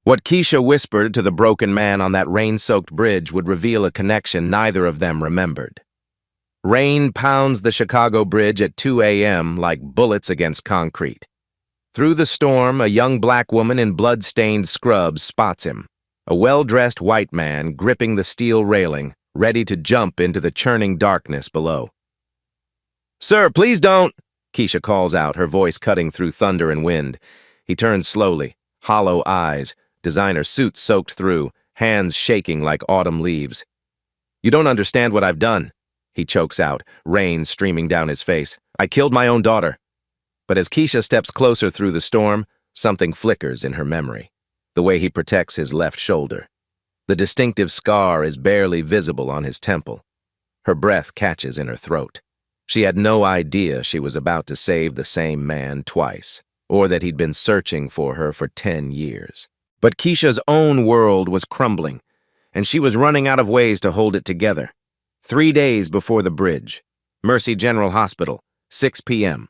What Keisha whispered to the broken man on that rain-soaked bridge would reveal a connection neither of them remembered. Rain pounds the Chicago bridge at 2 a.m. like bullets against concrete. Through the storm, a young black woman in blood-stained scrubs spots him, a well-dressed white man gripping the steel railing, ready to jump into the churning darkness below. "Sir, please don't!" Keisha calls out, her voice cutting through thunder and wind. He turns slowly, hollow eyes, designer suit soaked through, hands shaking like autumn leaves. "You don't understand what I've done," he chokes out, rain streaming down his face. "I killed my own daughter." But as Keisha steps closer through the storm, something flickers in her memory. The way he protects his left shoulder. The distinctive scar is barely visible on his temple. Her breath catches in her throat. She had no idea she was about to save the same man twice, or that he'd been searching for her for 10 years. But Keisha's own world was crumbling, and she was running out of ways to hold it together. 3 days before the bridge, Mercy General Hospital, 6 p.m.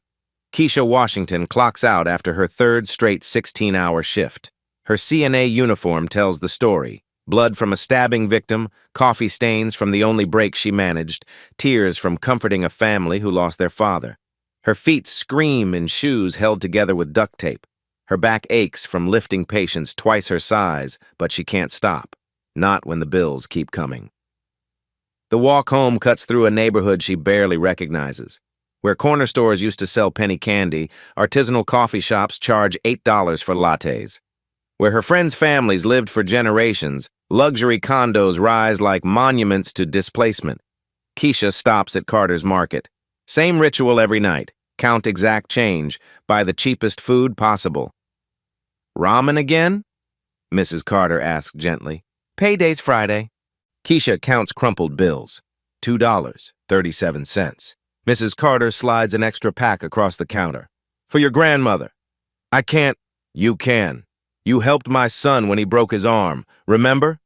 Keisha Washington clocks out after her third straight 16-hour shift. Her CNA uniform tells the story. Blood from a stabbing victim, coffee stains from the only break she managed, tears from comforting a family who lost their father. Her feet scream in shoes held together with duct tape. Her back aches from lifting patients twice her size, but she can't stop. Not when the bills keep coming. The walk home cuts through a neighborhood she barely recognizes. Where corner stores used to sell penny candy, artisanal coffee shops charge $8 for lattes. Where her friends' families lived for generations, luxury condos rise like monuments to displacement. Keisha stops at Carter's Market. Same ritual every night. Count exact change. Buy the cheapest food possible. "Ramen again?" Mrs. Carter asks gently. "Payday's Friday." Keisha counts crumpled bills. $2.37. Mrs. Carter slides an extra pack across the counter. "For your grandmother." "I can't." "You can. You helped my son when he broke his arm. Remember?"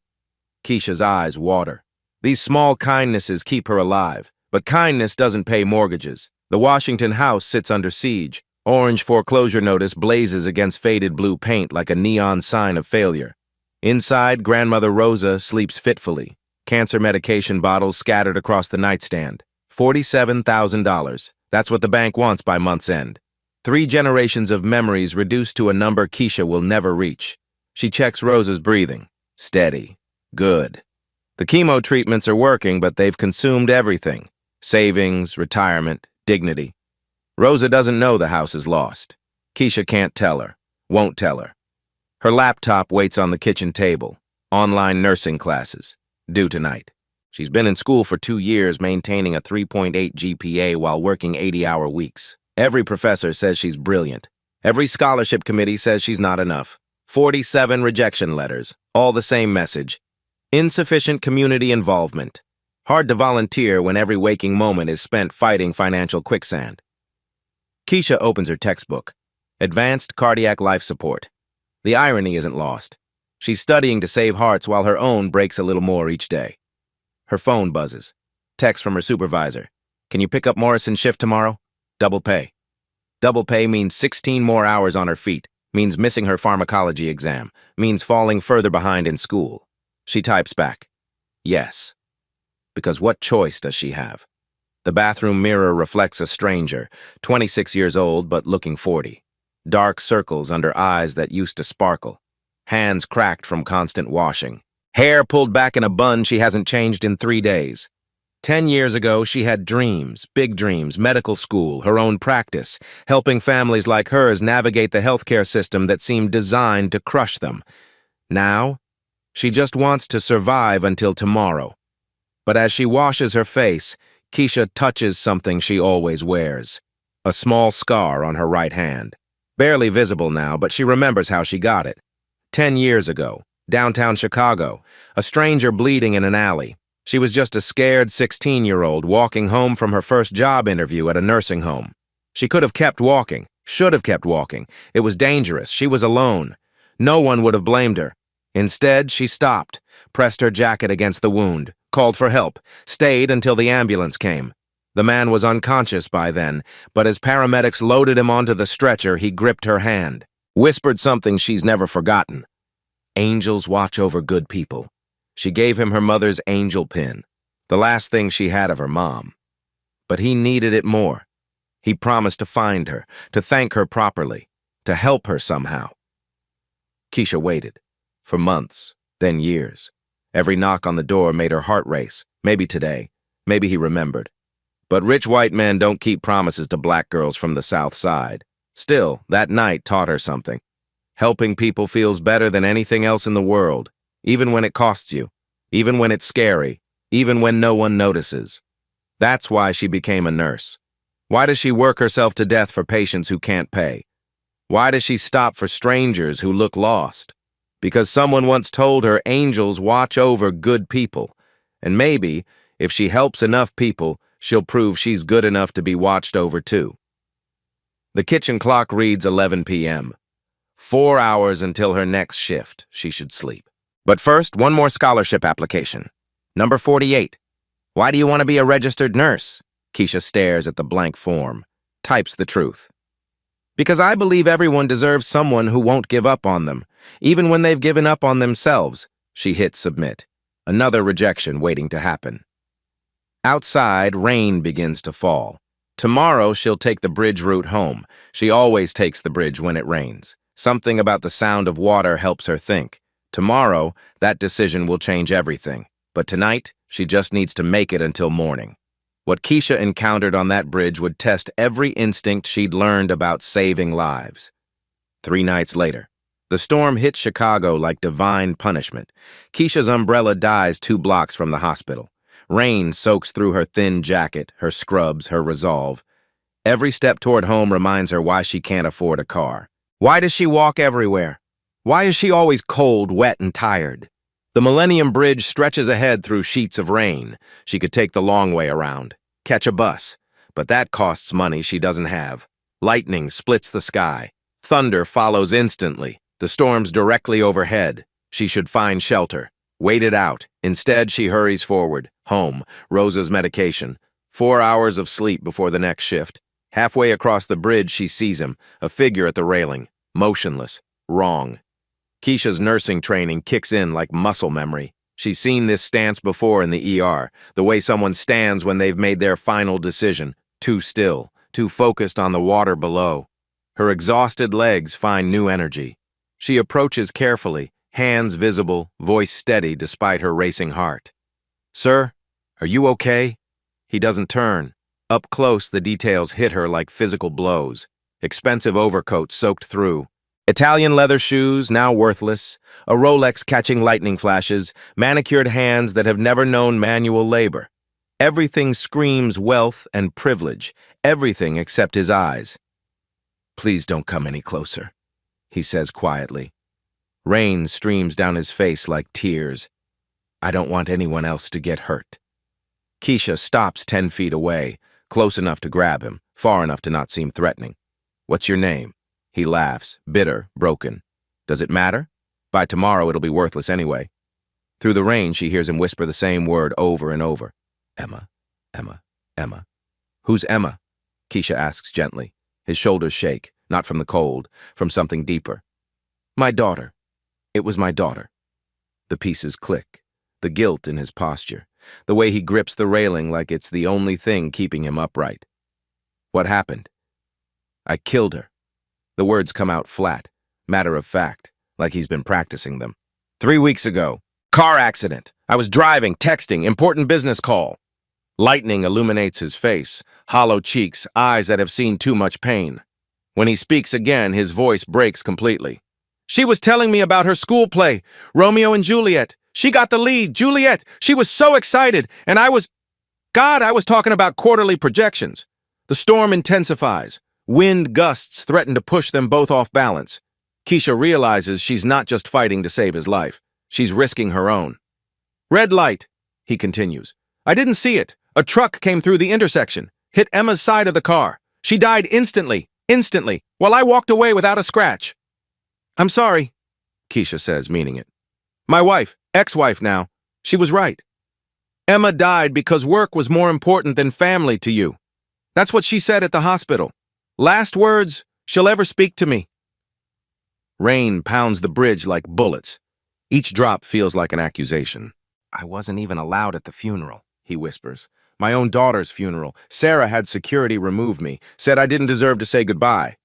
Keisha's eyes water. These small kindnesses keep her alive, but kindness doesn't pay mortgages. The Washington house sits under siege. Orange foreclosure notice blazes against faded blue paint like a neon sign of failure. Inside, Grandmother Rosa sleeps fitfully. Cancer medication bottles scattered across the nightstand. $47,000. That's what the bank wants by month's end. 3 generations of memories reduced to a number Keisha will never reach. She checks Rosa's breathing. Steady. Good. The chemo treatments are working, but they've consumed everything. Savings, retirement, dignity. Rosa doesn't know the house is lost. Keisha can't tell her. Won't tell her. Her laptop waits on the kitchen table. Online nursing classes. Due tonight. She's been in school for 2 years, maintaining a 3.8 GPA while working 80-hour weeks. Every professor says she's brilliant. Every scholarship committee says she's not enough. 47 rejection letters, all the same message. Insufficient community involvement. Hard to volunteer when every waking moment is spent fighting financial quicksand. Keisha opens her textbook. Advanced Cardiac Life Support. The irony isn't lost. She's studying to save hearts while her own breaks a little more each day. Her phone buzzes. Text from her supervisor. "Can you pick up Morrison's shift tomorrow? Double pay." Double pay means 16 more hours on her feet, means missing her pharmacology exam, means falling further behind in school. She types back, "Yes." Because what choice does she have? The bathroom mirror reflects a stranger, 26 years old but looking 40. Dark circles under eyes that used to sparkle. Hands cracked from constant washing. Hair pulled back in a bun she hasn't changed in 3 days. 10 years ago, she had dreams, big dreams, medical school, her own practice, helping families like hers navigate the healthcare system that seemed designed to crush them. Now, she just wants to survive until tomorrow. But as she washes her face, Keisha touches something she always wears. A small scar on her right hand. Barely visible now, but she remembers how she got it. 10 years ago. Downtown Chicago, a stranger bleeding in an alley. She was just a scared 16-year-old walking home from her first job interview at a nursing home. She could have kept walking, should have kept walking. It was dangerous. She was alone. No one would have blamed her. Instead, she stopped, pressed her jacket against the wound, called for help, stayed until the ambulance came. The man was unconscious by then, but as paramedics loaded him onto the stretcher, he gripped her hand, whispered something she's never forgotten. Angels watch over good people. She gave him her mother's angel pin, the last thing she had of her mom. But he needed it more. He promised to find her, to thank her properly, to help her somehow. Keisha waited. For months, then years. Every knock on the door made her heart race. Maybe today. Maybe he remembered. But rich white men don't keep promises to black girls from the South Side. Still, that night taught her something. Helping people feels better than anything else in the world, even when it costs you, even when it's scary, even when no one notices. That's why she became a nurse. Why does she work herself to death for patients who can't pay? Why does she stop for strangers who look lost? Because someone once told her angels watch over good people, and maybe, if she helps enough people, she'll prove she's good enough to be watched over too. The kitchen clock reads 11 p.m. 4 hours until her next shift. She should sleep. But first, one more scholarship application. Number 48. Why do you want to be a registered nurse? Keisha stares at the blank form, types the truth. Because I believe everyone deserves someone who won't give up on them, even when they've given up on themselves. She hits submit. Another rejection waiting to happen. Outside, rain begins to fall. Tomorrow, she'll take the bridge route home. She always takes the bridge when it rains. Something about the sound of water helps her think. Tomorrow, that decision will change everything. But tonight, she just needs to make it until morning. What Keisha encountered on that bridge would test every instinct she'd learned about saving lives. 3 nights later, the storm hits Chicago like divine punishment. Keisha's umbrella dies 2 blocks from the hospital. Rain soaks through her thin jacket, her scrubs, her resolve. Every step toward home reminds her why she can't afford a car. Why does she walk everywhere? Why is she always cold, wet, and tired? The Millennium Bridge stretches ahead through sheets of rain. She could take the long way around, catch a bus, but that costs money she doesn't have. Lightning splits the sky. Thunder follows instantly. The storm's directly overhead. She should find shelter. Wait it out. Instead, she hurries forward. Home. Rosa's medication. 4 hours of sleep before the next shift. Halfway across the bridge, she sees him, a figure at the railing. Motionless. Wrong. Keisha's nursing training kicks in like muscle memory. She's seen this stance before in the ER, the way someone stands when they've made their final decision. Too still, too focused on the water below. Her exhausted legs find new energy. She approaches carefully, hands visible, voice steady despite her racing heart. "Sir, are you okay?" He doesn't turn. Up close, the details hit her like physical blows. Expensive overcoat soaked through. Italian leather shoes, now worthless. A Rolex catching lightning flashes. Manicured hands that have never known manual labor. Everything screams wealth and privilege. Everything except his eyes. "Please don't come any closer," he says quietly. Rain streams down his face like tears. "I don't want anyone else to get hurt." Keisha stops 10 feet away, close enough to grab him, far enough to not seem threatening. "What's your name?" He laughs, bitter, broken. "Does it matter? By tomorrow it'll be worthless anyway." Through the rain, she hears him whisper the same word over and over. "Emma, Emma, Emma." "Who's Emma?" Keisha asks gently. His shoulders shake, not from the cold, from something deeper. "My daughter. It was my daughter." The pieces click, the guilt in his posture, the way he grips the railing like it's the only thing keeping him upright. "What happened?" "I killed her." The words come out flat, matter of fact, like he's been practicing them. 3 weeks ago. Car accident. I was driving, texting, important business call. Lightning illuminates his face, hollow cheeks, eyes that have seen too much pain. When he speaks again, his voice breaks completely. "She was telling me about her school play, Romeo and Juliet. She got the lead, Juliet. She was so excited, and I was talking about quarterly projections." The storm intensifies. Wind gusts threaten to push them both off balance. Keisha realizes she's not just fighting to save his life. She's risking her own. "Red light," he continues. "I didn't see it. A truck came through the intersection, hit Emma's side of the car. She died instantly, while I walked away without a scratch." "I'm sorry," Keisha says, meaning it. "My wife, ex-wife now, she was right. Emma died because work was more important than family to you. That's what she said at the hospital. Last words she'll ever speak to me." Rain pounds the bridge like bullets. Each drop feels like an accusation. I wasn't even allowed at the funeral, he whispers. My own daughter's funeral. Sarah had security remove me, said I didn't deserve to say goodbye.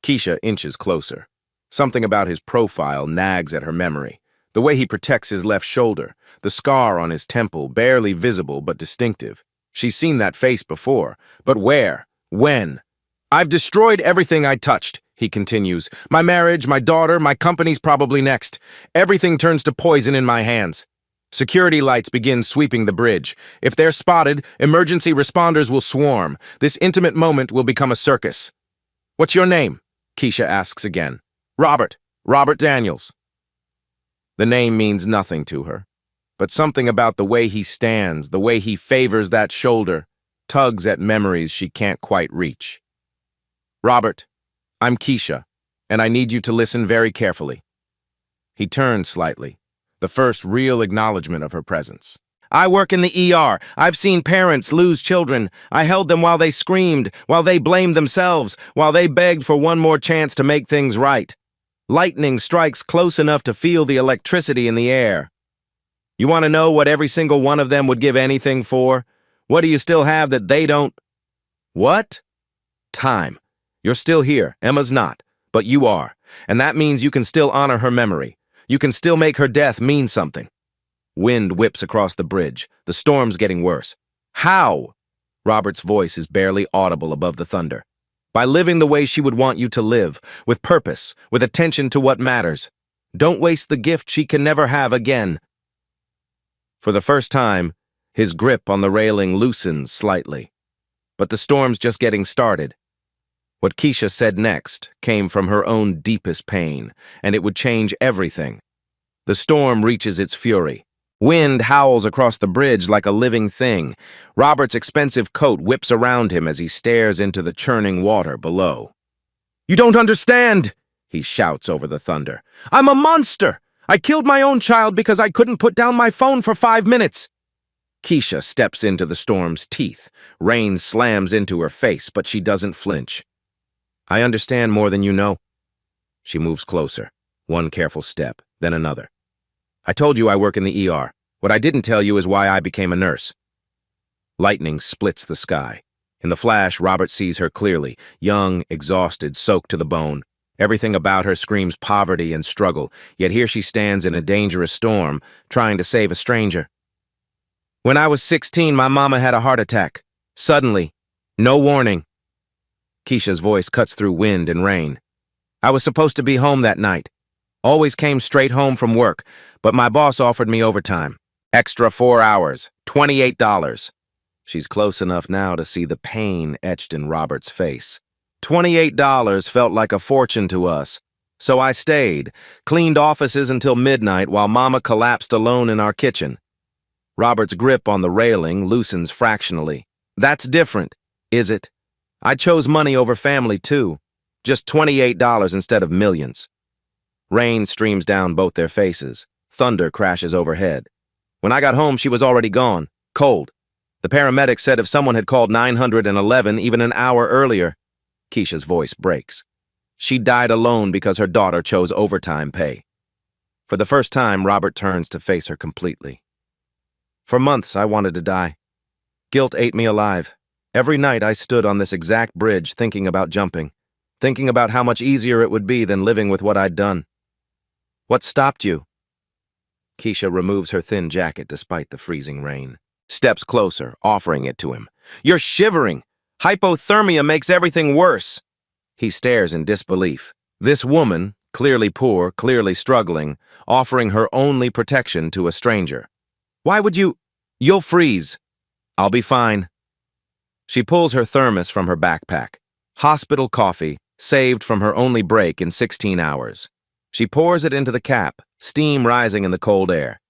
Keisha inches closer. Something about his profile nags at her memory. The way he protects his left shoulder, the scar on his temple, barely visible but distinctive. She's seen that face before, but where? When? I've destroyed everything I touched, he continues. My marriage, my daughter, my company's probably next. Everything turns to poison in my hands. Security lights begin sweeping the bridge. If they're spotted, emergency responders will swarm. This intimate moment will become a circus. What's your name? Keisha asks again. Robert Daniels. The name means nothing to her, but something about the way he stands, the way he favors that shoulder, tugs at memories she can't quite reach. Robert, I'm Keisha, and I need you to listen very carefully. He turns slightly, the first real acknowledgement of her presence. I work in the ER. I've seen parents lose children. I held them while they screamed, while they blamed themselves, while they begged for one more chance to make things right. Lightning strikes close enough to feel the electricity in the air. You want to know what every single one of them would give anything for? What do you still have that they don't? What? Time. You're still here. Emma's not, but you are. And that means you can still honor her memory. You can still make her death mean something. Wind whips across the bridge. The storm's getting worse. How? Robert's voice is barely audible above the thunder. By living the way she would want you to live, with purpose, with attention to what matters. Don't waste the gift she can never have again. For the first time, his grip on the railing loosens slightly. But the storm's just getting started. What Keisha said next came from her own deepest pain, and it would change everything. The storm reaches its fury. Wind howls across the bridge like a living thing. Robert's expensive coat whips around him as he stares into the churning water below. You don't understand, he shouts over the thunder. I'm a monster! I killed my own child because I couldn't put down my phone for 5 minutes. Keisha steps into the storm's teeth. Rain slams into her face, but she doesn't flinch. I understand more than you know. She moves closer, one careful step, then another. I told you I work in the ER. What I didn't tell you is why I became a nurse. Lightning splits the sky. In the flash, Robert sees her clearly, young, exhausted, soaked to the bone. Everything about her screams poverty and struggle, yet here she stands in a dangerous storm, trying to save a stranger. When I was 16, my mama had a heart attack. Suddenly. No warning. Keisha's voice cuts through wind and rain. I was supposed to be home that night. Always came straight home from work, but my boss offered me overtime. Extra 4 hours, $28. She's close enough now to see the pain etched in Robert's face. $28 felt like a fortune to us. So I stayed, cleaned offices until midnight while Mama collapsed alone in our kitchen. Robert's grip on the railing loosens fractionally. That's different, is it? I chose money over family, too. Just $28 instead of millions. Rain streams down both their faces. Thunder crashes overhead. When I got home, she was already gone, cold. The paramedics said if someone had called 911 even an hour earlier, Keisha's voice breaks. She died alone because her daughter chose overtime pay. For the first time, Robert turns to face her completely. For months, I wanted to die. Guilt ate me alive. Every night I stood on this exact bridge thinking about jumping, thinking about how much easier it would be than living with what I'd done. What stopped you? Keisha removes her thin jacket despite the freezing rain. Steps closer, offering it to him. You're shivering. Hypothermia makes everything worse. He stares in disbelief. This woman, clearly poor, clearly struggling, offering her only protection to a stranger. Why would you? You'll freeze. I'll be fine. She pulls her thermos from her backpack. Hospital coffee, saved from her only break in 16 hours. She pours it into the cap, steam rising in the cold air.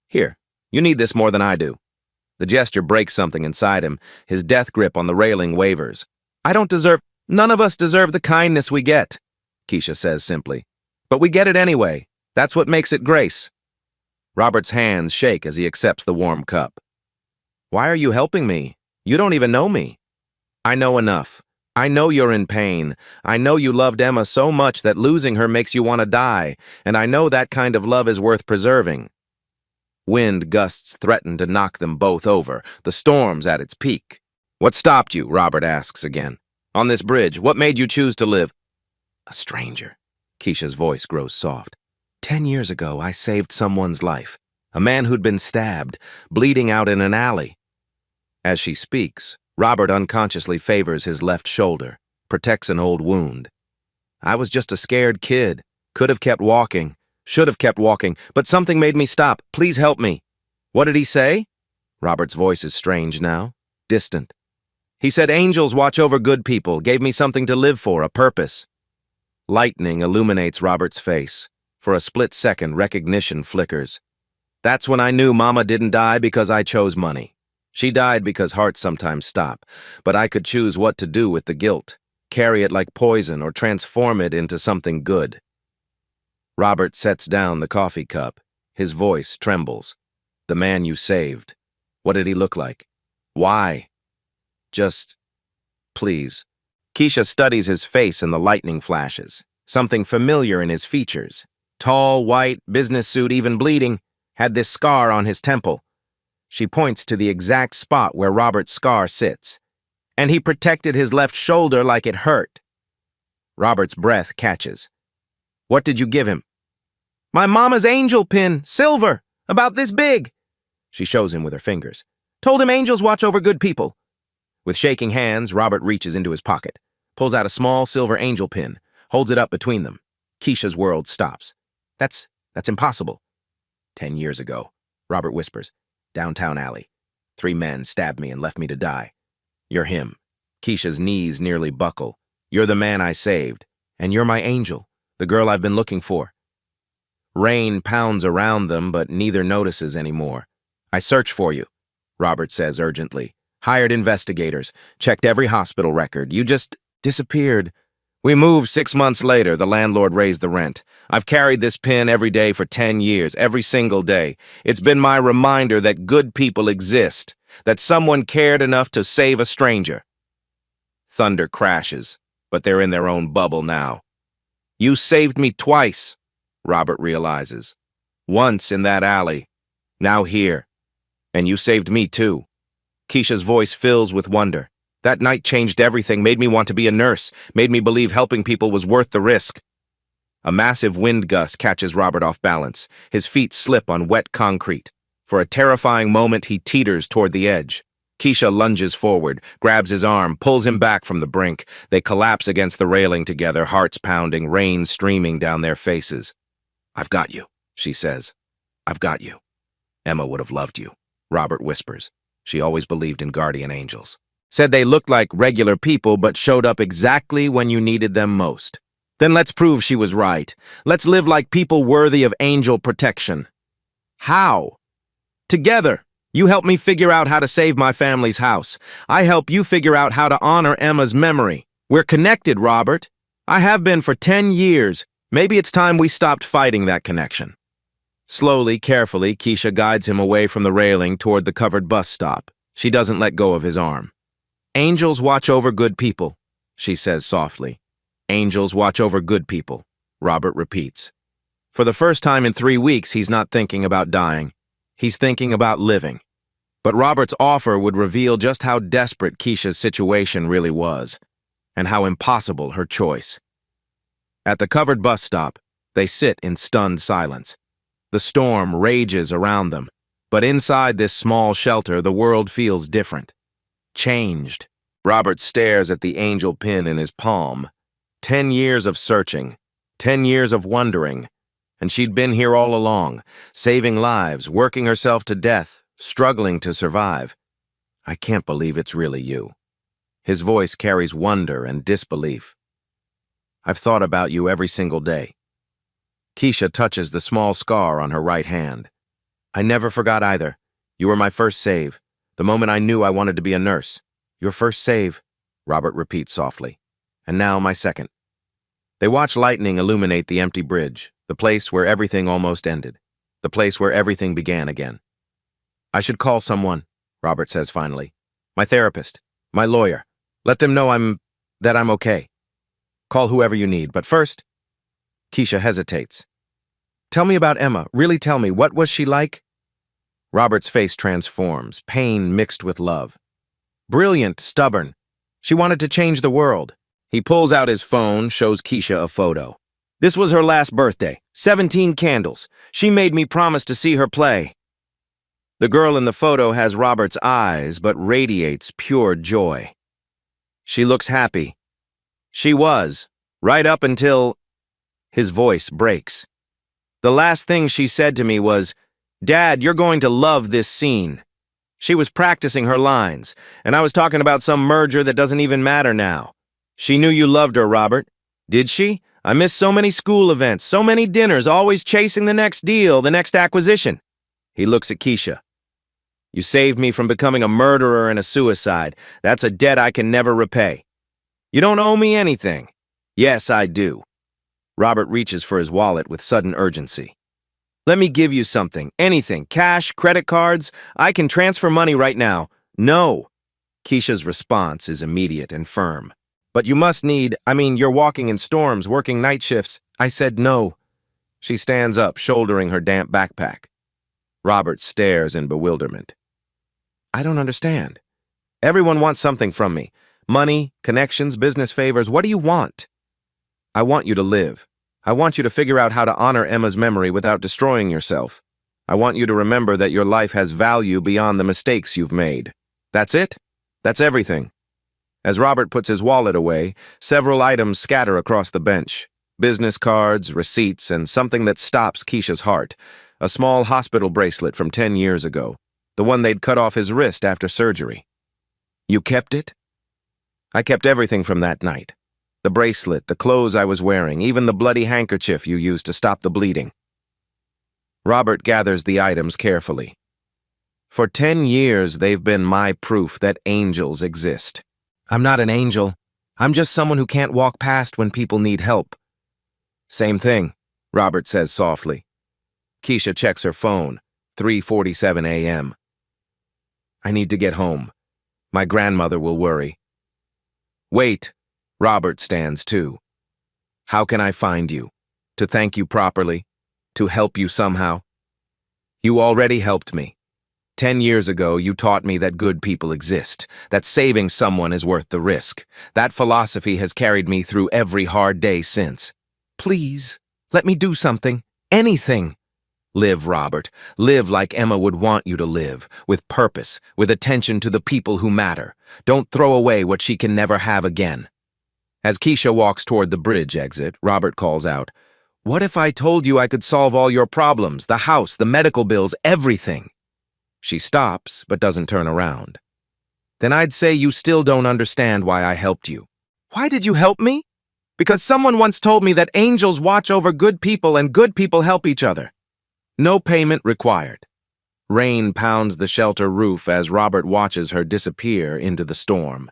Here, you need this more than I do. The gesture breaks something inside him. His death grip on the railing wavers. None of us deserve the kindness we get, Keisha says simply. But we get it anyway. That's what makes it grace. Robert's hands shake as he accepts the warm cup. Why are you helping me? You don't even know me. I know enough. I know you're in pain. I know you loved Emma so much that losing her makes you want to die, and I know that kind of love is worth preserving. Wind gusts threaten to knock them both over, the storm's at its peak. What stopped you? Robert asks again. On this bridge, what made you choose to live? A stranger. Keisha's voice grows soft. 10 years ago, I saved someone's life. A man who'd been stabbed, bleeding out in an alley. As she speaks, Robert unconsciously favors his left shoulder, protects an old wound. I was just a scared kid. Could have kept walking. Should have kept walking, but something made me stop. Please help me. What did he say? Robert's voice is strange now, distant. He said angels watch over good people, gave me something to live for, a purpose. Lightning illuminates Robert's face. For a split second, recognition flickers. That's when I knew Mama didn't die because I chose money. She died because hearts sometimes stop, but I could choose what to do with the guilt, carry it like poison or transform it into something good. Robert sets down the coffee cup. His voice trembles. The man you saved. What did he look like? Why? Just, please. Keisha studies his face in the lightning flashes. Something familiar in his features. Tall, white, business suit, even bleeding, had this scar on his temple. She points to the exact spot where Robert's scar sits. And he protected his left shoulder like it hurt. Robert's breath catches. What did you give him? My mama's angel pin, silver, about this big. She shows him with her fingers. Told him angels watch over good people. With shaking hands, Robert reaches into his pocket, pulls out a small silver angel pin, holds it up between them. Keisha's world stops. That's impossible. 10 years ago, Robert whispers. Downtown alley. 3 men stabbed me and left me to die. You're him. Keisha's knees nearly buckle. You're the man I saved. And you're my angel, the girl I've been looking for. Rain pounds around them, but neither notices anymore. I searched for you, Robert says urgently. Hired investigators, checked every hospital record. You just disappeared. We moved 6 months later. The landlord raised the rent. I've carried this pin every day for 10 years, every single day. It's been my reminder that good people exist, that someone cared enough to save a stranger. Thunder crashes, but they're in their own bubble now. You saved me twice, Robert realizes. Once in that alley, now here. And you saved me too. Keisha's voice fills with wonder. That night changed everything, made me want to be a nurse, made me believe helping people was worth the risk. A massive wind gust catches Robert off balance. His feet slip on wet concrete. For a terrifying moment, he teeters toward the edge. Keisha lunges forward, grabs his arm, pulls him back from the brink. They collapse against the railing together, hearts pounding, rain streaming down their faces. I've got you, she says. I've got you. Emma would have loved you, Robert whispers. She always believed in guardian angels. Said they looked like regular people but showed up exactly when you needed them most. Then let's prove she was right. Let's live like people worthy of angel protection. How? Together. You help me figure out how to save my family's house. I help you figure out how to honor Emma's memory. We're connected, Robert. I have been for 10 years. Maybe it's time we stopped fighting that connection. Slowly, carefully, Keisha guides him away from the railing toward the covered bus stop. She doesn't let go of his arm. Angels watch over good people, she says softly. Angels watch over good people, Robert repeats. For the first time in 3 weeks, he's not thinking about dying. He's thinking about living. But Robert's offer would reveal just how desperate Keisha's situation really was, and how impossible her choice. At the covered bus stop, they sit in stunned silence. The storm rages around them, but inside this small shelter, the world feels different. Changed. Robert stares at the angel pin in his palm. 10 years of searching, 10 years of wondering, and she'd been here all along, saving lives, working herself to death, struggling to survive. I can't believe it's really you. His voice carries wonder and disbelief. I've thought about you every single day. Keisha touches the small scar on her right hand. I never forgot either. You were my first save. The moment I knew I wanted to be a nurse. Your first save, Robert repeats softly. And now my second. They watch lightning illuminate the empty bridge, the place where everything almost ended, the place where everything began again. I should call someone, Robert says finally. My therapist, my lawyer. Let them know I'm That I'm okay. Call whoever you need, but first, Keisha hesitates. Tell me about Emma. Really tell me, what was she like? Robert's face transforms, pain mixed with love. Brilliant, stubborn. She wanted to change the world. He pulls out his phone, shows Keisha a photo. This was her last birthday. 17 candles. She made me promise to see her play. The girl in the photo has Robert's eyes, but radiates pure joy. She looks happy. She was, right up until... His voice breaks. The last thing she said to me was, "Dad, you're going to love this scene." She was practicing her lines, and I was talking about some merger that doesn't even matter now. She knew you loved her, Robert. Did she? I missed so many school events, so many dinners, always chasing the next deal, the next acquisition. He looks at Keisha. You saved me from becoming a murderer and a suicide. That's a debt I can never repay. You don't owe me anything. Yes, I do. Robert reaches for his wallet with sudden urgency. Let me give you something, anything, cash, credit cards. I can transfer money right now. No. Keisha's response is immediate and firm. But you must you're walking in storms, working night shifts. I said no. She stands up, shouldering her damp backpack. Robert stares in bewilderment. I don't understand. Everyone wants something from me. Money, connections, business favors. What do you want? I want you to live. I want you to figure out how to honor Emma's memory without destroying yourself. I want you to remember that your life has value beyond the mistakes you've made. That's it? That's everything. As Robert puts his wallet away, several items scatter across the bench. Business cards, receipts, and something that stops Keisha's heart. A small hospital bracelet from 10 years ago. The one they'd cut off his wrist after surgery. You kept it? I kept everything from that night. The bracelet, the clothes I was wearing, even the bloody handkerchief you used to stop the bleeding. Robert gathers the items carefully. For 10 years, they've been my proof that angels exist. I'm not an angel. I'm just someone who can't walk past when people need help. Same thing, Robert says softly. Keisha checks her phone, 3:47 a.m. I need to get home. My grandmother will worry. Wait. Robert stands too. How can I find you? To thank you properly? To help you somehow? You already helped me. 10 years ago, you taught me that good people exist, that saving someone is worth the risk. That philosophy has carried me through every hard day since. Please, let me do something. Anything. Live, Robert. Live like Emma would want you to live, with purpose, with attention to the people who matter. Don't throw away what she can never have again. As Keisha walks toward the bridge exit, Robert calls out, What if I told you I could solve all your problems, the house, the medical bills, everything? She stops, but doesn't turn around. Then I'd say you still don't understand why I helped you. Why did you help me? Because someone once told me that angels watch over good people and good people help each other. No payment required. Rain pounds the shelter roof as Robert watches her disappear into the storm.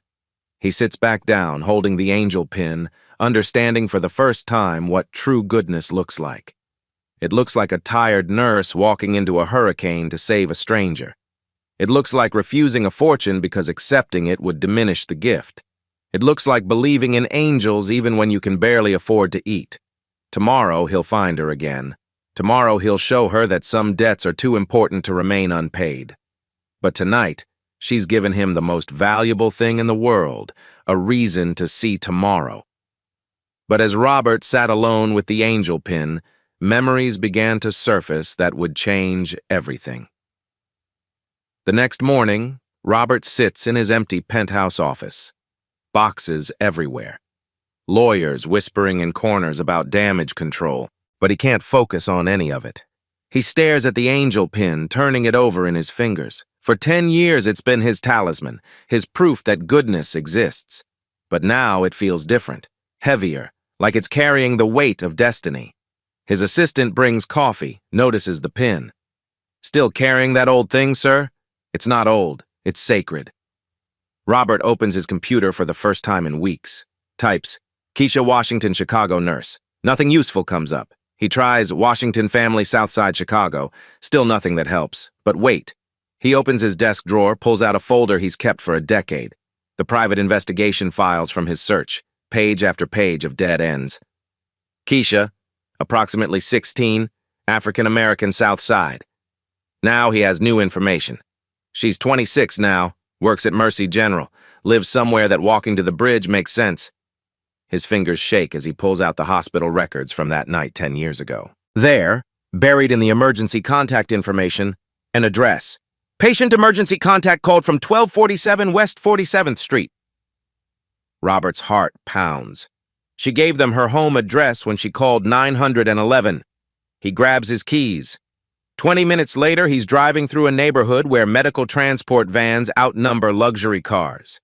He sits back down, holding the angel pin, understanding for the first time what true goodness looks like. It looks like a tired nurse walking into a hurricane to save a stranger. It looks like refusing a fortune because accepting it would diminish the gift. It looks like believing in angels even when you can barely afford to eat. Tomorrow he'll find her again. Tomorrow he'll show her that some debts are too important to remain unpaid. But tonight, she's given him the most valuable thing in the world, a reason to see tomorrow. But as Robert sat alone with the angel pin, memories began to surface that would change everything. The next morning, Robert sits in his empty penthouse office. Boxes everywhere. Lawyers whispering in corners about damage control, but he can't focus on any of it. He stares at the angel pin, turning it over in his fingers. For 10 years, it's been his talisman, his proof that goodness exists. But now it feels different, heavier, like it's carrying the weight of destiny. His assistant brings coffee, notices the pin. Still carrying that old thing, sir? It's not old, it's sacred. Robert opens his computer for the first time in weeks. Types, Keisha Washington, Chicago nurse. Nothing useful comes up. He tries Washington family, Southside Chicago. Still nothing that helps. But wait. He opens his desk drawer, pulls out a folder he's kept for a decade. the private investigation files from his search, page after page of dead ends. Keisha, approximately 16, African-American South Side. Now he has new information. She's 26 now, works at Mercy General, lives somewhere that walking to the bridge makes sense. His fingers shake as he pulls out the hospital records from that night 10 years ago. There, buried in the emergency contact information, an address. Patient emergency contact called from 1247 West 47th Street. Robert's heart pounds. She gave them her home address when she called 911. He grabs his keys. 20 minutes later, he's driving through a neighborhood where medical transport vans outnumber luxury cars.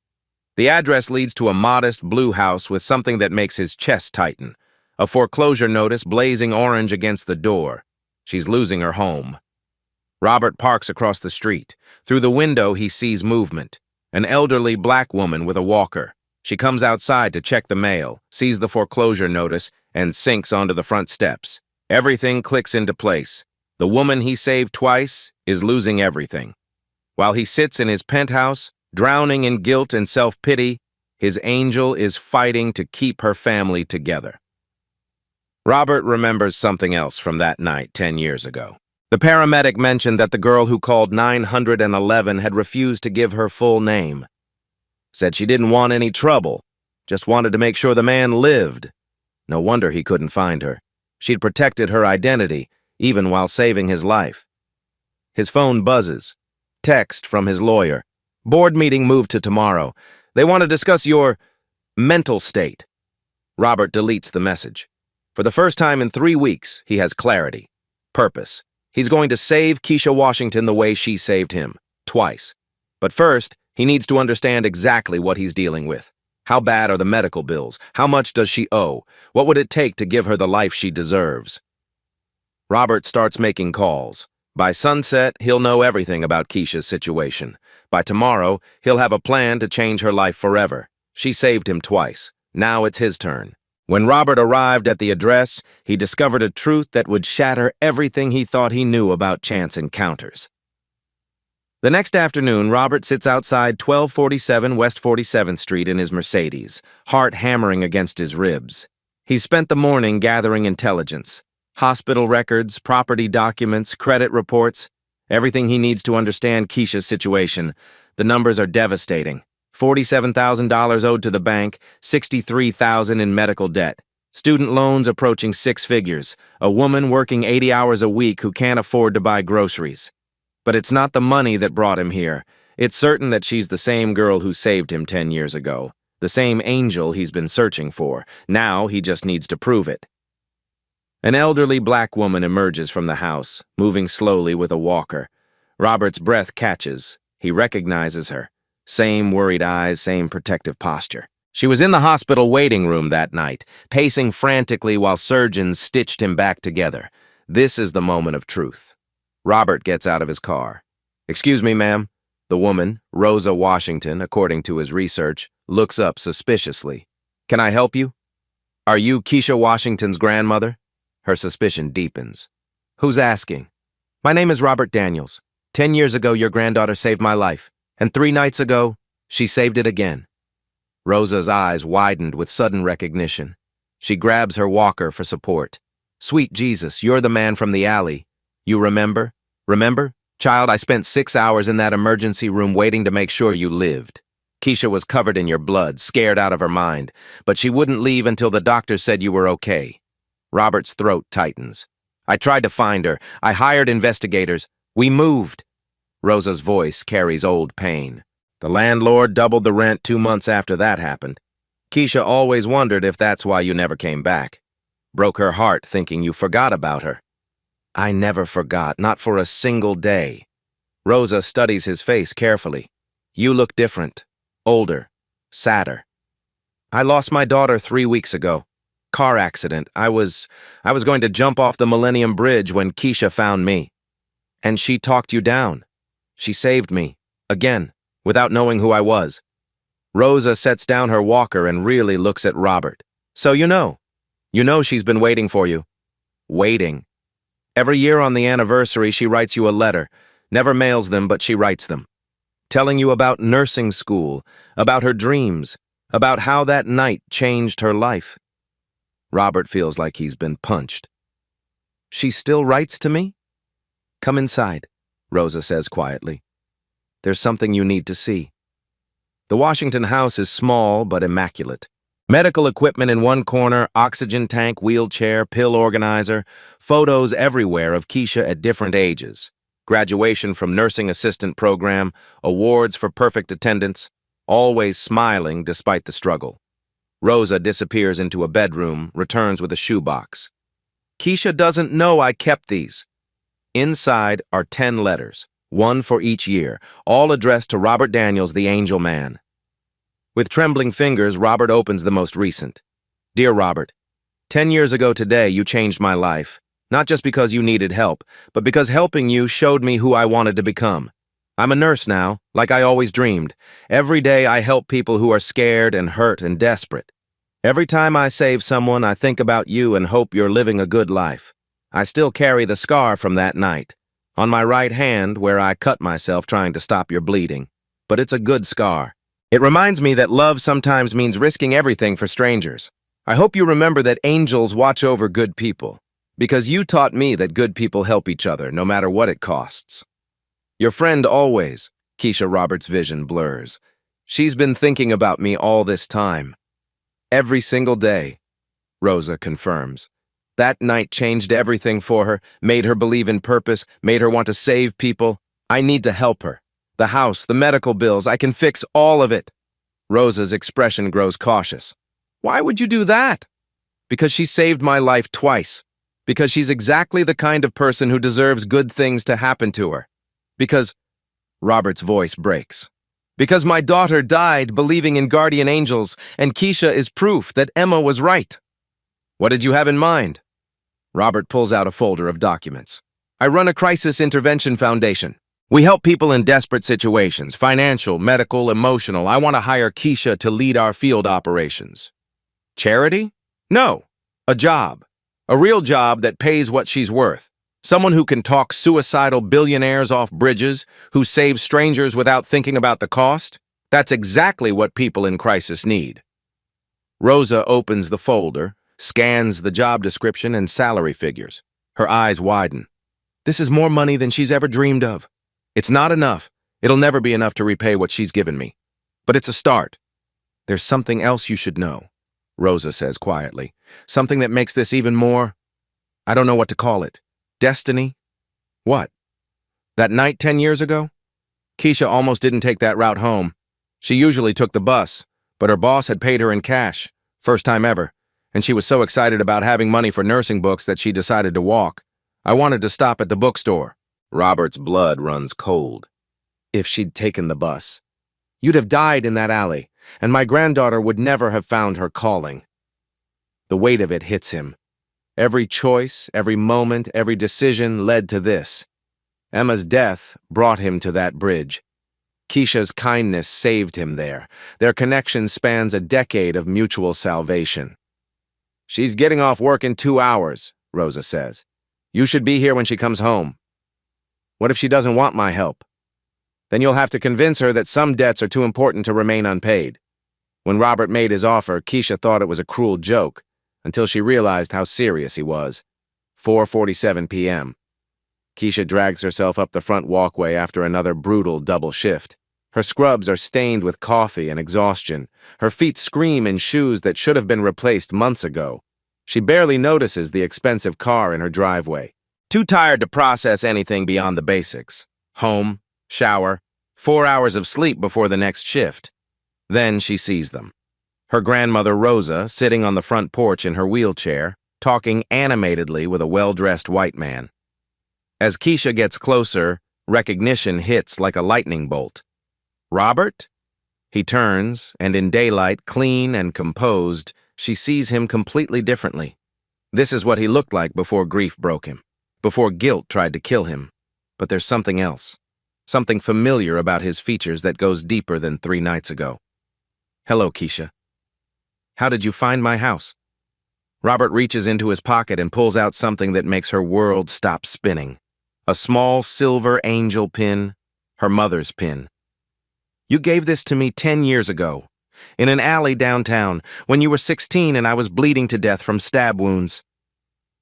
The address leads to a modest blue house with something that makes his chest tighten. A foreclosure notice blazing orange against the door. She's losing her home. Robert parks across the street. Through the window, he sees movement. An elderly black woman with a walker. She comes outside to check the mail, sees the foreclosure notice, and sinks onto the front steps. Everything clicks into place. The woman he saved twice is losing everything. While he sits in his penthouse, drowning in guilt and self-pity, his angel is fighting to keep her family together. Robert remembers something else from that night 10 years ago. The paramedic mentioned that the girl who called 911 had refused to give her full name. Said she didn't want any trouble, just wanted to make sure the man lived. No wonder he couldn't find her. She'd protected her identity, even while saving his life. His phone buzzes. Text from his lawyer. Board meeting moved to tomorrow. They want to discuss your mental state. Robert deletes the message. For the first time in 3 weeks, he has clarity. Purpose. He's going to save Keisha Washington the way she saved him. Twice. But first, he needs to understand exactly what he's dealing with. How bad are the medical bills? How much does she owe? What would it take to give her the life she deserves? Robert starts making calls. By sunset, he'll know everything about Keisha's situation. By tomorrow, he'll have a plan to change her life forever. She saved him twice. Now it's his turn. When Robert arrived at the address, he discovered a truth that would shatter everything he thought he knew about chance encounters. The next afternoon, Robert sits outside 1247 West 47th Street in his Mercedes, heart hammering against his ribs. He's spent the morning gathering intelligence. Hospital records, property documents, credit reports, everything he needs to understand Keisha's situation. The numbers are devastating. $47,000 owed to the bank, $63,000 in medical debt. Student loans approaching 6 figures. A woman working 80 hours a week who can't afford to buy groceries. But it's not the money that brought him here. It's certain that she's the same girl who saved him 10 years ago. The same angel he's been searching for. Now he just needs to prove it. An elderly black woman emerges from the house, moving slowly with a walker. Robert's breath catches. He recognizes her. Same worried eyes, same protective posture. She was in the hospital waiting room that night, pacing frantically while surgeons stitched him back together. This is the moment of truth. Robert gets out of his car. "Excuse me, ma'am." The woman, Rosa Washington, according to his research, looks up suspiciously. "Can I help you? Are you Keisha Washington's grandmother?" Her suspicion deepens. "Who's asking?" "My name is Robert Daniels. 10 years ago, your granddaughter saved my life. And 3 nights ago, she saved it again." Rosa's eyes widened with sudden recognition. She grabs her walker for support. "Sweet Jesus, you're the man from the alley. You remember? Remember? Child, I spent 6 hours in that emergency room waiting to make sure you lived. Keisha was covered in your blood, scared out of her mind, but she wouldn't leave until the doctor said you were okay." Robert's throat tightens. "I tried to find her. I hired investigators. We moved." Rosa's voice carries old pain. "The landlord doubled the rent 2 months after that happened. Keisha always wondered if that's why you never came back. Broke her heart thinking you forgot about her." "I never forgot, not for a single day." Rosa studies his face carefully. "You look different. Older. Sadder." "I lost my daughter 3 weeks ago. Car accident. I was going to jump off the Millennium Bridge when Keisha found me. And she talked you down. She saved me. Again, without knowing who I was." Rosa sets down her walker and really looks at Robert. "So you know she's been waiting for you." "Waiting. Every year on the anniversary, she writes you a letter. Never mails them, but she writes them. telling you about nursing school, about her dreams, about how that night changed her life. Robert feels like he's been punched. She still writes to me? Come inside, Rosa says quietly. There's something you need to see. The Washington house is small but immaculate. Medical equipment in one corner, oxygen tank, wheelchair, pill organizer, photos everywhere of Keisha at different ages. Graduation from nursing assistant program, awards for perfect attendance, always smiling despite the struggle. Rosa disappears into a bedroom, returns with a shoebox. Keisha doesn't know I kept these. Inside are 10 letters, one for each year, all addressed to Robert Daniels, the Angel Man. With trembling fingers, Robert opens the most recent. Dear Robert, 10 years ago today, you changed my life. Not just because you needed help, but because helping you showed me who I wanted to become. I'm a nurse now, like I always dreamed. Every day I help people who are scared and hurt and desperate. Every time I save someone, I think about you and hope you're living a good life. I still carry the scar from that night, on my right hand where I cut myself trying to stop your bleeding. But it's a good scar. It reminds me that love sometimes means risking everything for strangers. I hope you remember that angels watch over good people, because you taught me that good people help each other no matter what it costs. Your friend always, Keisha Roberts' vision blurs. She's been thinking about me all this time. Every single day, Rosa confirms. That night changed everything for her, made her believe in purpose, made her want to save people. I need to help her. The house, the medical bills, I can fix all of it. Rosa's expression grows cautious. Why would you do that? Because she saved my life twice. Because she's exactly the kind of person who deserves good things to happen to her. Because, Robert's voice breaks. Because my daughter died believing in guardian angels, and Keisha is proof that Emma was right. What did you have in mind? Robert pulls out a folder of documents. I run a crisis intervention foundation. We help people in desperate situations, financial, medical, emotional. I want to hire Keisha to lead our field operations. Charity? No. A job. A real job that pays what she's worth. Someone who can talk suicidal billionaires off bridges, who saves strangers without thinking about the cost. That's exactly what people in crisis need. Rosa opens the folder, scans the job description and salary figures. Her eyes widen. This is more money than she's ever dreamed of. It's not enough. It'll never be enough to repay what she's given me. But it's a start. There's something else you should know, Rosa says quietly. Something that makes this even more, I don't know what to call it. Destiny? What? That night 10 years ago? Keisha almost didn't take that route home. She usually took the bus, but her boss had paid her in cash, first time ever, and she was so excited about having money for nursing books that she decided to walk. I wanted to stop at the bookstore. Robert's blood runs cold. If she'd taken the bus, you'd have died in that alley, and my granddaughter would never have found her calling. The weight of it hits him. Every choice, every moment, every decision led to this. Emma's death brought him to that bridge. Keisha's kindness saved him there. Their connection spans a decade of mutual salvation. She's getting off work in 2 hours, Rosa says. You should be here when she comes home. What if she doesn't want my help? Then you'll have to convince her that some debts are too important to remain unpaid. When Robert made his offer, Keisha thought it was a cruel joke, until she realized how serious he was. 4:47 p.m. Keisha drags herself up the front walkway after another brutal double shift. Her scrubs are stained with coffee and exhaustion. Her feet scream in shoes that should have been replaced months ago. She barely notices the expensive car in her driveway. Too tired to process anything beyond the basics. Home, shower, 4 hours of sleep before the next shift. Then she sees them. Her grandmother Rosa sitting on the front porch in her wheelchair, talking animatedly with a well-dressed white man. As Keisha gets closer, recognition hits like a lightning bolt. Robert? He turns, and in daylight, clean and composed, she sees him completely differently. This is what he looked like before grief broke him, before guilt tried to kill him. But there's something else, something familiar about his features that goes deeper than 3 nights ago. Hello, Keisha. How did you find my house? Robert reaches into his pocket and pulls out something that makes her world stop spinning. A small silver angel pin, her mother's pin. You gave this to me 10 years ago, in an alley downtown, when you were 16 and I was bleeding to death from stab wounds.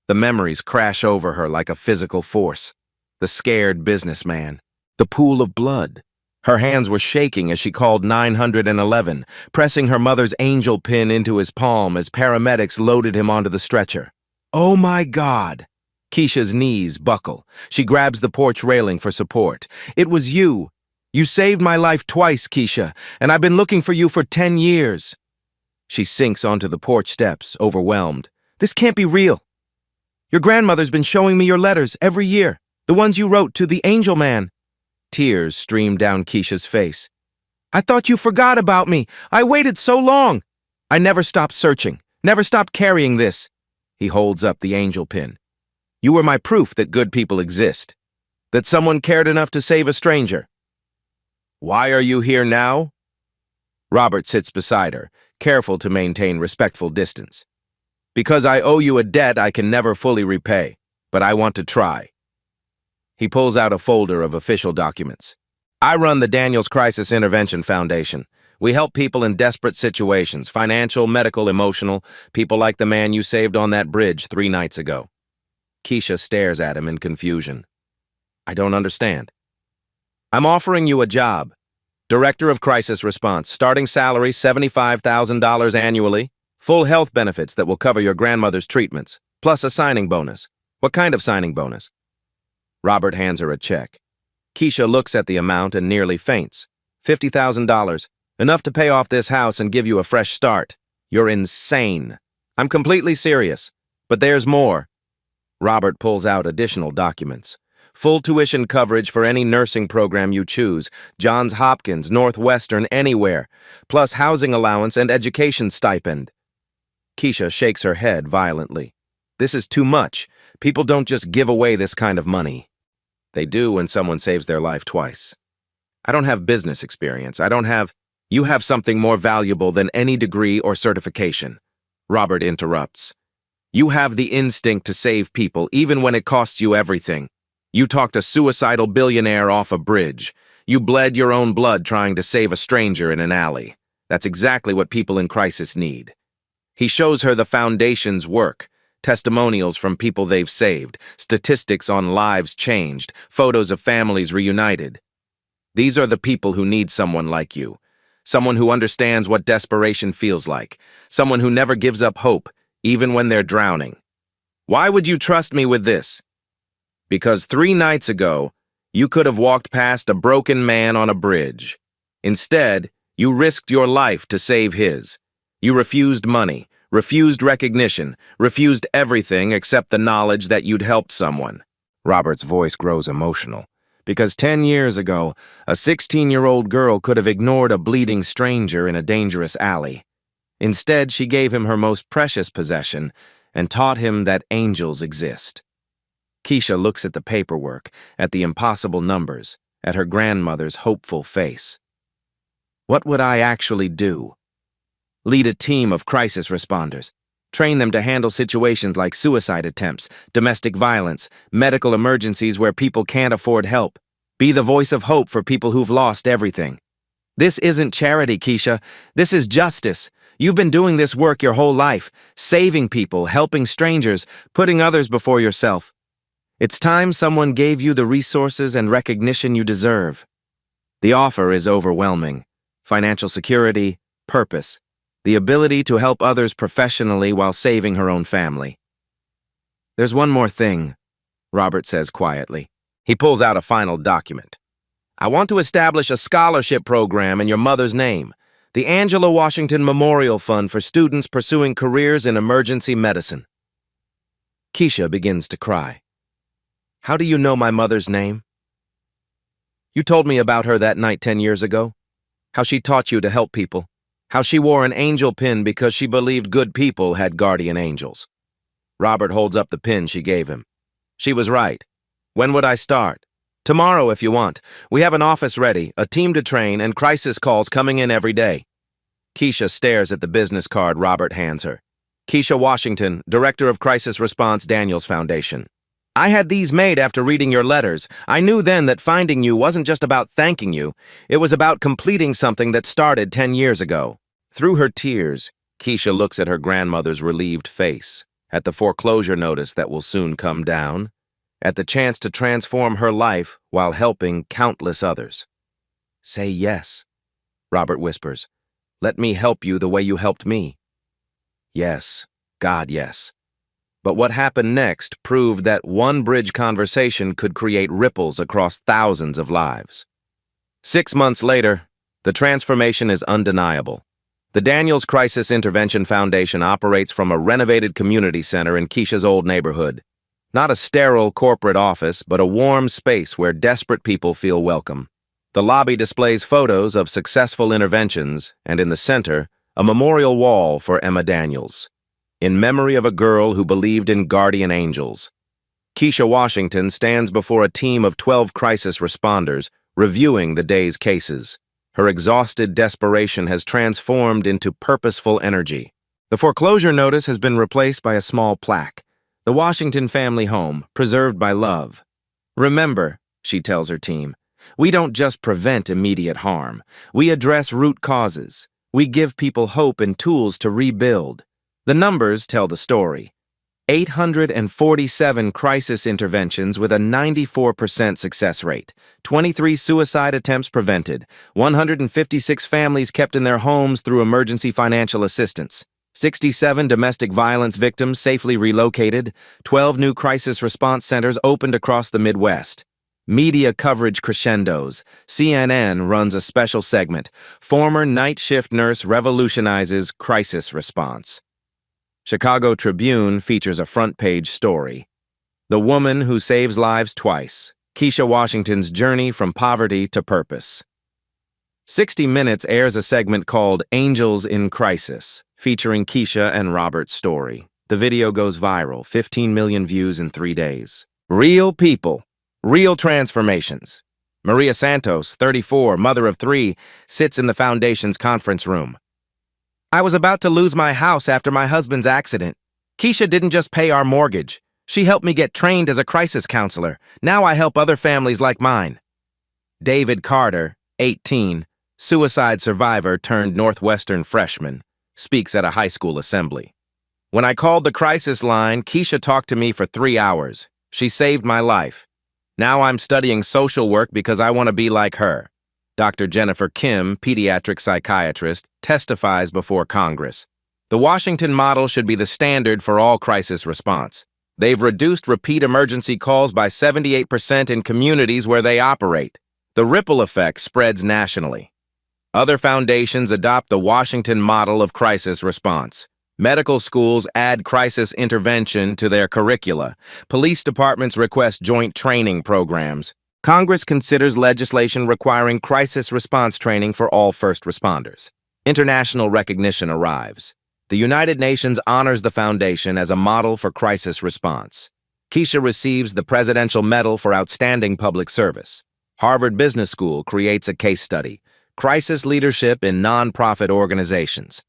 The memories crash over her like a physical force. The scared businessman. The pool of blood. Her hands were shaking as she called 911, pressing her mother's angel pin into his palm as paramedics loaded him onto the stretcher. Oh my God! Keisha's knees buckle. She grabs the porch railing for support. It was you. You saved my life twice, Keisha, and I've been looking for you for 10 years. She sinks onto the porch steps, overwhelmed. This can't be real. Your grandmother's been showing me your letters every year, the ones you wrote to the angel man. Tears stream down Keisha's face. I thought you forgot about me. I waited so long. I never stopped searching, never stopped carrying this. He holds up the angel pin. You were my proof that good people exist, that someone cared enough to save a stranger. Why are you here now? Robert sits beside her, careful to maintain respectful distance. Because I owe you a debt I can never fully repay, but I want to try. He pulls out a folder of official documents. I run the Daniels Crisis Intervention Foundation. We help people in desperate situations, financial, medical, emotional, people like the man you saved on that bridge 3 nights ago. Keisha stares at him in confusion. I don't understand. I'm offering you a job. Director of Crisis Response, starting salary $75,000 annually, full health benefits that will cover your grandmother's treatments, plus a signing bonus. What kind of signing bonus? Robert hands her a check. Keisha looks at the amount and nearly faints. $50,000, enough to pay off this house and give you a fresh start. You're insane. I'm completely serious. But there's more. Robert pulls out additional documents. Full tuition coverage for any nursing program you choose, Johns Hopkins, Northwestern, anywhere, plus housing allowance and education stipend. Keisha shakes her head violently. This is too much. People don't just give away this kind of money. They do when someone saves their life twice. I don't have business experience. You have something more valuable than any degree or certification. Robert interrupts. You have the instinct to save people, even when it costs you everything. You talked a suicidal billionaire off a bridge. You bled your own blood trying to save a stranger in an alley. That's exactly what people in crisis need. He shows her the foundation's work, testimonials from people they've saved, statistics on lives changed, photos of families reunited. These are the people who need someone like you, someone who understands what desperation feels like, someone who never gives up hope, even when they're drowning. Why would you trust me with this? Because 3 nights ago, you could have walked past a broken man on a bridge. Instead, you risked your life to save his. You refused money, refused recognition, refused everything except the knowledge that you'd helped someone. Robert's voice grows emotional. Because 10 years ago, a 16-year-old girl could have ignored a bleeding stranger in a dangerous alley. Instead, she gave him her most precious possession and taught him that angels exist. Keisha looks at the paperwork, at the impossible numbers, at her grandmother's hopeful face. What would I actually do? Lead a team of crisis responders. Train them to handle situations like suicide attempts, domestic violence, medical emergencies where people can't afford help. Be the voice of hope for people who've lost everything. This isn't charity, Keisha. This is justice. You've been doing this work your whole life, saving people, helping strangers, putting others before yourself. It's time someone gave you the resources and recognition you deserve. The offer is overwhelming. Financial security, purpose, the ability to help others professionally while saving her own family. There's one more thing, Robert says quietly. He pulls out a final document. I want to establish a scholarship program in your mother's name, the Angela Washington Memorial Fund for students pursuing careers in emergency medicine. Keisha begins to cry. How do you know my mother's name? You told me about her that night 10 years ago. How she taught you to help people. How she wore an angel pin because she believed good people had guardian angels. Robert holds up the pin she gave him. She was right. When would I start? Tomorrow if you want. We have an office ready, a team to train, and crisis calls coming in every day. Keisha stares at the business card Robert hands her. Keisha Washington, Director of Crisis Response, Daniels Foundation. I had these made after reading your letters. I knew then that finding you wasn't just about thanking you. It was about completing something that started 10 years ago. Through her tears, Keisha looks at her grandmother's relieved face, at the foreclosure notice that will soon come down, at the chance to transform her life while helping countless others. Say yes, Robert whispers. Let me help you the way you helped me. Yes, God, yes. But what happened next proved that one bridge conversation could create ripples across thousands of lives. 6 months later, the transformation is undeniable. The Daniels Crisis Intervention Foundation operates from a renovated community center in Keisha's old neighborhood. Not a sterile corporate office, but a warm space where desperate people feel welcome. The lobby displays photos of successful interventions, and in the center, a memorial wall for Emma Daniels, in memory of a girl who believed in guardian angels. Keisha Washington stands before a team of 12 crisis responders, reviewing the day's cases. Her exhausted desperation has transformed into purposeful energy. The foreclosure notice has been replaced by a small plaque. The Washington family home, preserved by love. Remember, she tells her team, we don't just prevent immediate harm. We address root causes. We give people hope and tools to rebuild. The numbers tell the story. 847 crisis interventions with a 94% success rate, 23 suicide attempts prevented, 156 families kept in their homes through emergency financial assistance, 67 domestic violence victims safely relocated, 12 new crisis response centers opened across the Midwest. Media coverage crescendos. CNN runs a special segment, Former Night Shift Nurse Revolutionizes Crisis Response. Chicago Tribune features a front-page story. The Woman Who Saves Lives Twice, Keisha Washington's Journey from Poverty to Purpose. 60 Minutes airs a segment called Angels in Crisis, featuring Keisha and Robert's story. The video goes viral, 15 million views in 3 days. Real people, real transformations. Maria Santos, 34, mother of 3, sits in the foundation's conference room. I was about to lose my house after my husband's accident. Keisha didn't just pay our mortgage. She helped me get trained as a crisis counselor. Now I help other families like mine. David Carter, 18, suicide survivor turned Northwestern freshman, speaks at a high school assembly. When I called the crisis line, Keisha talked to me for 3 hours. She saved my life. Now I'm studying social work because I want to be like her. Dr. Jennifer Kim, pediatric psychiatrist, testifies before Congress. The Washington model should be the standard for all crisis response. They've reduced repeat emergency calls by 78% in communities where they operate. The ripple effect spreads nationally. Other foundations adopt the Washington model of crisis response. Medical schools add crisis intervention to their curricula. Police departments request joint training programs. Congress considers legislation requiring crisis response training for all first responders. International recognition arrives. The United Nations honors the foundation as a model for crisis response. Keisha receives the Presidential Medal for Outstanding Public Service. Harvard Business School creates a case study, Crisis Leadership in Nonprofit Organizations.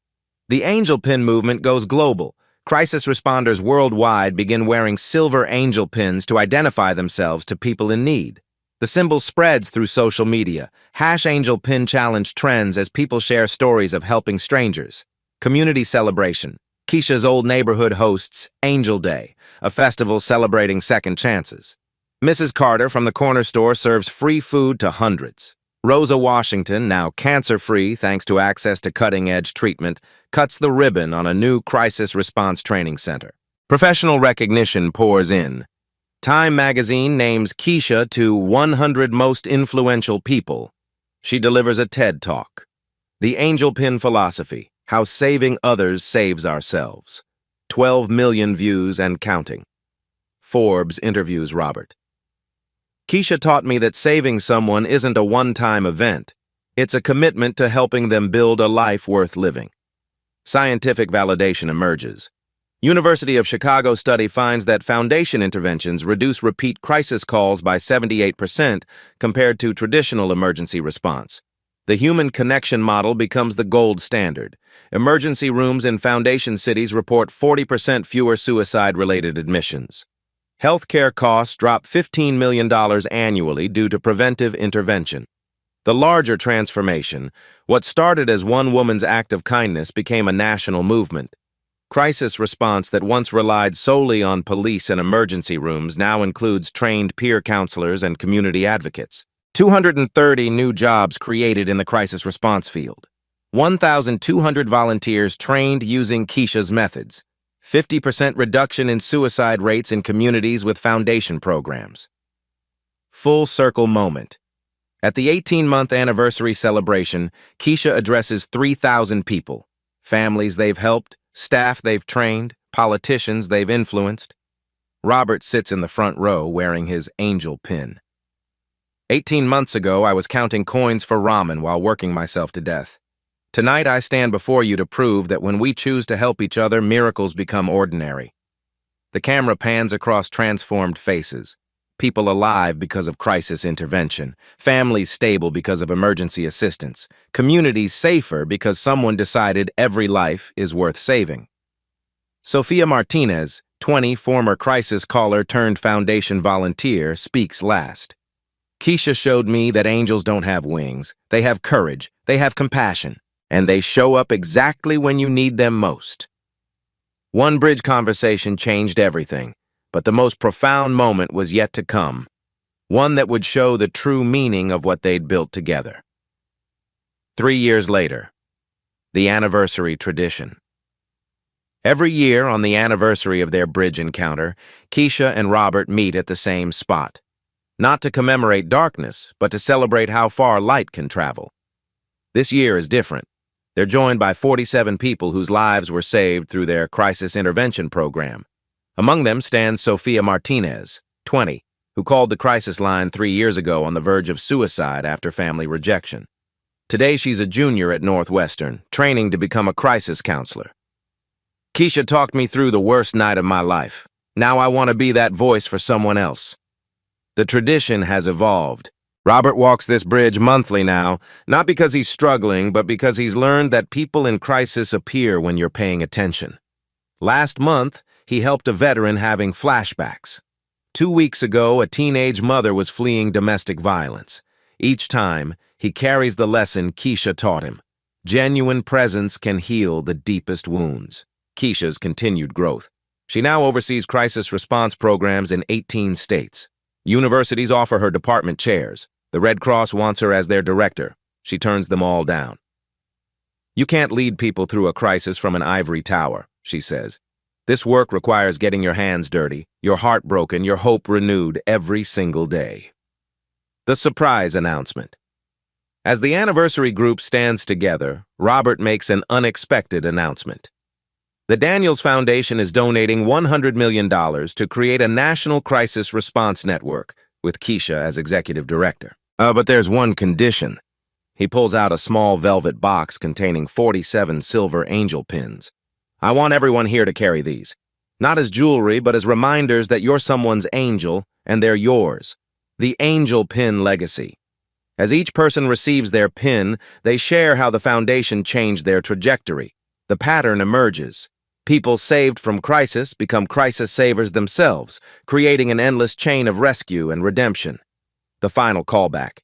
The Angel Pin movement goes global. Crisis responders worldwide begin wearing silver angel pins to identify themselves to people in need. The symbol spreads through social media. #Angel Pin Challenge trends as people share stories of helping strangers. Community celebration. Keisha's old neighborhood hosts Angel Day, a festival celebrating second chances. Mrs. Carter from the corner store serves free food to hundreds. Rosa Washington, now cancer-free thanks to access to cutting-edge treatment, cuts the ribbon on a new crisis response training center. Professional recognition pours in. Time magazine names Keisha to 100 most influential people. She delivers a TED Talk. The Angel Pin Philosophy, How Saving Others Saves Ourselves. 12 million views and counting. Forbes interviews Robert. Keisha taught me that saving someone isn't a one-time event. It's a commitment to helping them build a life worth living. Scientific validation emerges. University of Chicago study finds that foundation interventions reduce repeat crisis calls by 78% compared to traditional emergency response. The human connection model becomes the gold standard. Emergency rooms in foundation cities report 40% fewer suicide-related admissions. Healthcare costs drop $15 million annually due to preventive intervention. The larger transformation, what started as one woman's act of kindness, became a national movement. Crisis response that once relied solely on police and emergency rooms now includes trained peer counselors and community advocates. 230 new jobs created in the crisis response field. 1,200 volunteers trained using Keisha's methods. 50% reduction in suicide rates in communities with foundation programs. Full circle moment. At the 18-month anniversary celebration, Keisha addresses 3,000 people. Families they've helped, staff they've trained, politicians they've influenced. Robert sits in the front row wearing his angel pin. 18 months ago, I was counting coins for ramen while working myself to death. Tonight, I stand before you to prove that when we choose to help each other, miracles become ordinary. The camera pans across transformed faces. People alive because of crisis intervention. Families stable because of emergency assistance. Communities safer because someone decided every life is worth saving. Sophia Martinez, 20, former crisis caller turned foundation volunteer, speaks last. Keisha showed me that angels don't have wings. They have courage. They have compassion. And they show up exactly when you need them most. One bridge conversation changed everything, but the most profound moment was yet to come, one that would show the true meaning of what they'd built together. 3 years later, the anniversary tradition. Every year on the anniversary of their bridge encounter, Keisha and Robert meet at the same spot, not to commemorate darkness, but to celebrate how far light can travel. This year is different. They're joined by 47 people whose lives were saved through their crisis intervention program. Among them stands Sophia Martinez, 20, who called the crisis line 3 years ago on the verge of suicide after family rejection. Today, she's a junior at Northwestern, training to become a crisis counselor. Keisha talked me through the worst night of my life. Now I want to be that voice for someone else. The tradition has evolved. Robert walks this bridge monthly now, not because he's struggling, but because he's learned that people in crisis appear when you're paying attention. Last month, he helped a veteran having flashbacks. 2 weeks ago, a teenage mother was fleeing domestic violence. Each time, he carries the lesson Keisha taught him. Genuine presence can heal the deepest wounds. Keisha's continued growth. She now oversees crisis response programs in 18 states. Universities offer her department chairs. The Red Cross wants her as their director. She turns them all down. You can't lead people through a crisis from an ivory tower, she says. This work requires getting your hands dirty, your heart broken, your hope renewed every single day. The surprise announcement. As the anniversary group stands together, Robert makes an unexpected announcement. The Daniels Foundation is donating $100 million to create a national crisis response network, with Keisha as executive director. But there's one condition. He pulls out a small velvet box containing 47 silver angel pins. I want everyone here to carry these. Not as jewelry, but as reminders that you're someone's angel, and they're yours. The Angel Pin Legacy. As each person receives their pin, they share how the foundation changed their trajectory. The pattern emerges. People saved from crisis become crisis savers themselves, creating an endless chain of rescue and redemption. The final callback.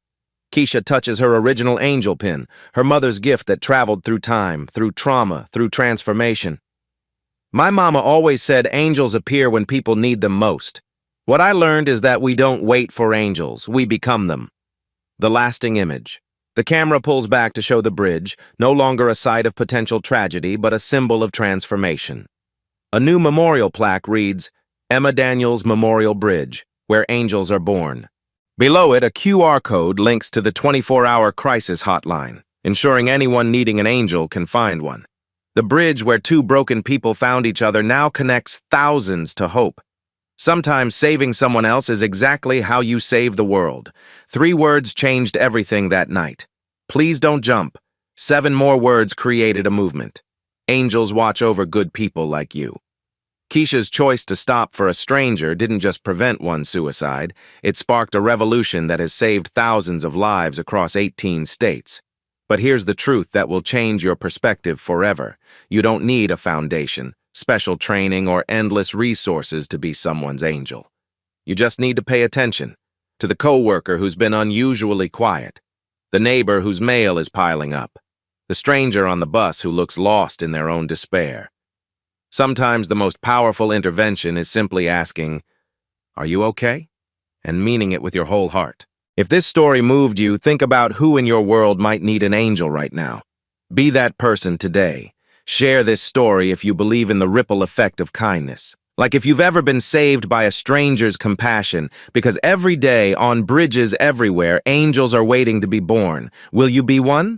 Keisha touches her original angel pin, her mother's gift that traveled through time, through trauma, through transformation. My mama always said angels appear when people need them most. What I learned is that we don't wait for angels, we become them. The lasting image. The camera pulls back to show the bridge, no longer a site of potential tragedy, but a symbol of transformation. A new memorial plaque reads, Emma Daniels Memorial Bridge, where angels are born. Below it, a QR code links to the 24-hour crisis hotline, ensuring anyone needing an angel can find one. The bridge where two broken people found each other now connects thousands to hope. Sometimes saving someone else is exactly how you save the world. 3 words changed everything that night. Please don't jump. 7 more words created a movement. Angels watch over good people like you. Keisha's choice to stop for a stranger didn't just prevent one suicide, it sparked a revolution that has saved thousands of lives across 18 states. But here's the truth that will change your perspective forever. You don't need a foundation, special training, or endless resources to be someone's angel. You just need to pay attention to the coworker who's been unusually quiet, the neighbor whose mail is piling up, the stranger on the bus who looks lost in their own despair. Sometimes the most powerful intervention is simply asking, "Are you okay?" and meaning it with your whole heart. If this story moved you, think about who in your world might need an angel right now. Be that person today. Share this story if you believe in the ripple effect of kindness. Like if you've ever been saved by a stranger's compassion, because every day on bridges everywhere, angels are waiting to be born. Will you be one?